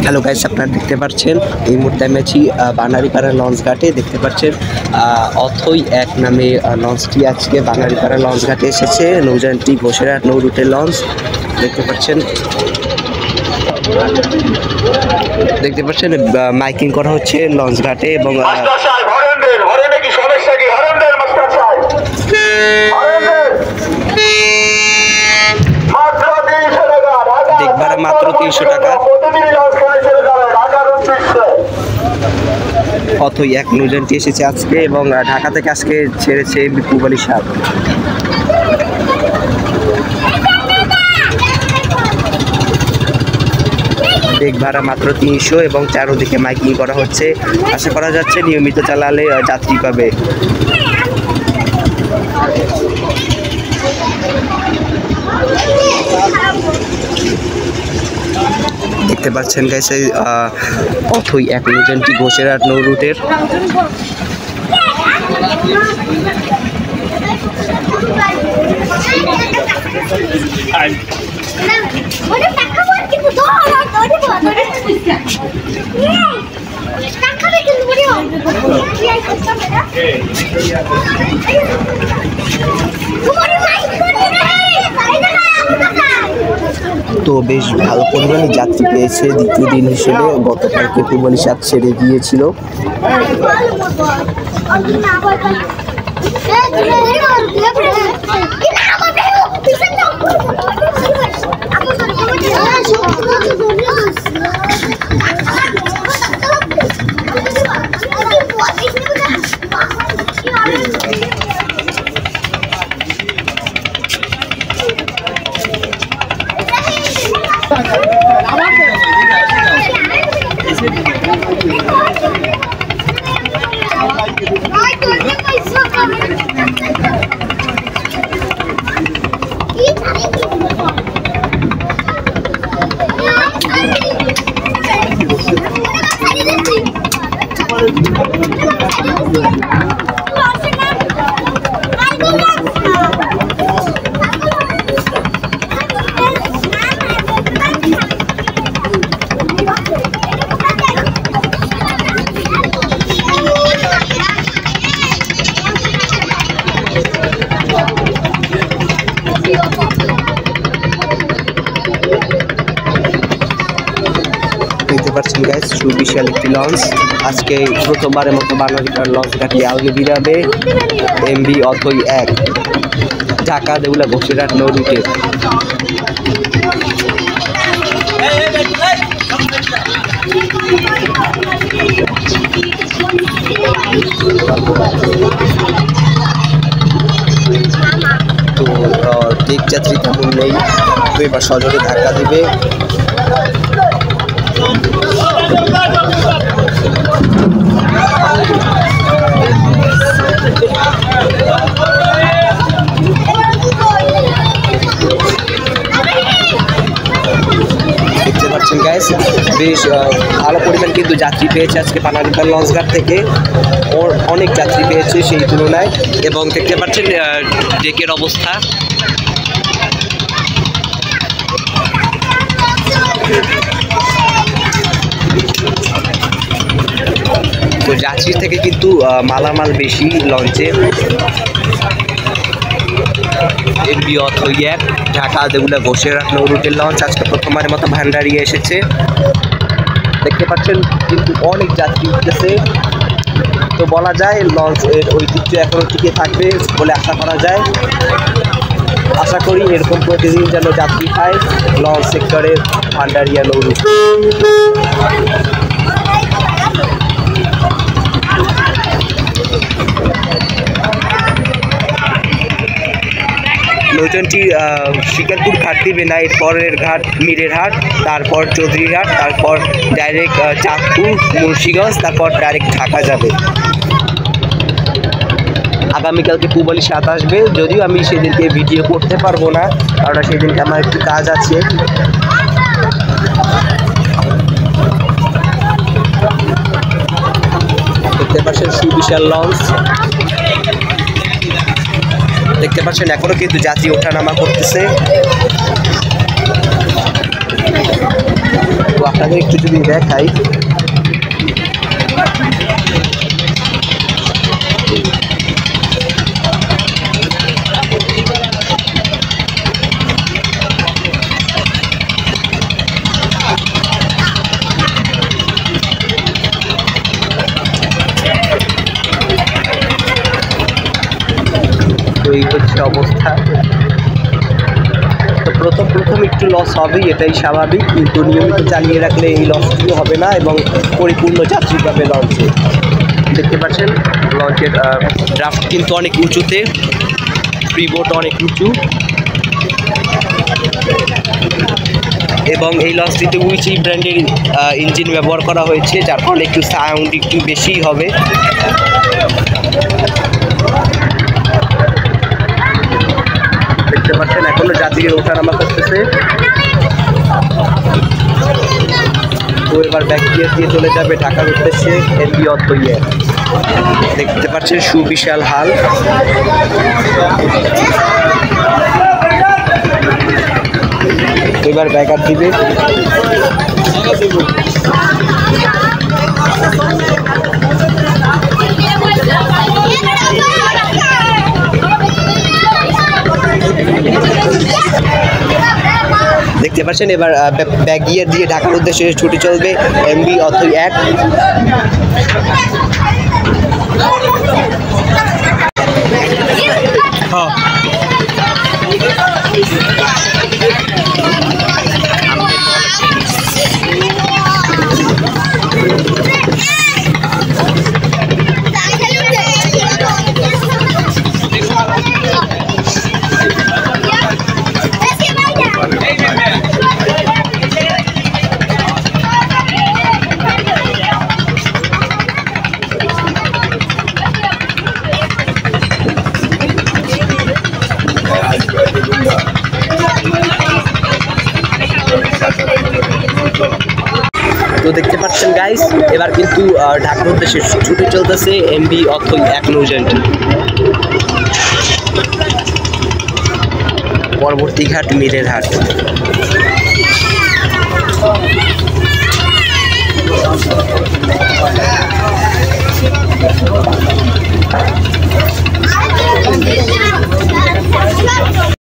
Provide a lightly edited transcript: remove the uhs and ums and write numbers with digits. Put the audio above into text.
Hello guys, আপনারা দেখতে পাচ্ছেন এই মুহূর্তে আমি আছি বানারীপাড়া লঞ্চ ঘাটে। দেখতে পাচ্ছেন অথই এক নামে লঞ্চটি আজকে বানারীপাড়া লঞ্চ ঘাটে এসেছে। নৌযানটি বসিরহাট নৌ রুটের লঞ্চ। দেখতে পাচ্ছেন মাইকিং করা হচ্ছে লঞ্চ ঘাটে এবং দেখবার মাত্র 300 টাকা। অথই এক নৌযানটি এসেছে আজকে এবং ঢাকা থেকে আজকে ছেড়েছে পূবালী সাপ। দেখ ভাড়া মাত্র 300 এবং চারোদিকে মাইকিং করা হচ্ছে। আশা করা যাচ্ছে নিয়মিত চালালে যাত্রী পাবে। দেখতে পাচ্ছেন গাইস, অথই এক নৌযানটি বসিরহাট নৌ রুটের। তো বেশ ভালো পরিমাণে যাত্রী পেয়েছে দ্বিতীয় দিন হিসেবে। গতকালকে পূবালী সাপ ছেড়ে গিয়েছিল। দেখতে পাচ্ছেন গাইস, সুবিশাল একটি লঞ্চ আজকে প্রথমবারের মতো বানারীপাড়া লঞ্চ ঘাটে আউলে বিরাবে এমভি অথই এক, ঢাকা দেউলা বসিরহাট নৌ রুটে। তো দিক যাত্রী তেমন নেই, তো এবার সজোরে ধাক্কা দিবে। দেখতে পাচ্ছেন গাইস, বেশ ভালো পরিমাণ কিন্তু যাত্রী পেয়েছে আজকে বানারীপাড়া লঞ্চ ঘাট থেকে। ওর অনেক যাত্রী পেয়েছে সেই তুলনায়। এবং দেখতে পাচ্ছেন ডেকের অবস্থা। তো যাত্রীর থেকে কিন্তু মালামাল বেশি লঞ্চে। এমভি অথই এক, ঢাকা দেউলা বসিরহাট নৌ রুটের লঞ্চ আজকে প্রথমবারের মতো ভান্ডারিয়া এসেছে। দেখতে পাচ্ছেন কিন্তু অনেক যাত্রী উঠতেছে। তো বলা যায় লঞ্চের ঐতিহ্য এখনো টিকে থাকবে বলে আশা করা যায়। আশা করি এরকম প্রতিদিন যেন যাত্রী পায় লঞ্চ সেক্টরের ভান্ডারিয়া নৌ রুট। নৌযানটি শিকারপুর ঘাট দিবে না, এরপরের ঘাট মিরেরহাট, তারপর চৌধুরীঘাট, তারপর ডাইরেক্ট চাঁদপুর, মুন্সিগঞ্জ, তারপর ডাইরেক্ট ঢাকা যাবে। আগামীকালকে পূবালী সাপ আসবে, যদিও আমি সেদিনকে ভিডিও করতে পারবো না, কারণ সেদিনকে আমার একটু কাজ আছে। দেখতে পাচ্ছেন সুবিশাল লঞ্চ। দেখতে পাচ্ছেন এখনো কিন্তু যাত্রী ওঠানামা করতেছে। তো আপনাদের একটু যদি দেখাই, তো এই হচ্ছে অবস্থা। তো প্রথম একটু লস হবেই, এটাই স্বাভাবিক, কিন্তু নিয়মিত চালিয়ে রাখলে এই লসটিও হবে না এবং পরিপূর্ণ যাত্রী পাবে লঞ্চে। দেখতে পাচ্ছেন লঞ্চের ড্রাফট কিন্তু অনেক উঁচুতে, ফ্রিবোট অনেক উঁচু এবং এই লঞ্চটিতে উইচি ব্র্যান্ডের ইঞ্জিন ব্যবহার করা হয়েছে, যার ফলে একটু সাউন্ড একটু বেশিই হবে। দেখতে পাচ্ছেন এখনো যাত্রী ওঠানামা করতেছে। তো এবার ব্যাক গিয়ার দিয়ে চলে যাবে ঢাকার উদ্দেশ্যে এমভি অথইয়ার। দেখতে পাচ্ছেন সুবিশাল হাল। এবার ব্যাকআপ দিবে। দেখতে পাচ্ছেন এবার ব্যাক গিয়ার দিয়ে ঢাকার উদ্দেশ্যে ছুটে চলবে এমভি অথই 1। তো দেখতে পাচ্ছেন গাইস, এবার কিন্তু ঢাকার উদ্দেশ্যে ছুটে চলতেছে এমভি অথই 1 নৌযানটি। পরবর্তী ঘাট মিরের হাট।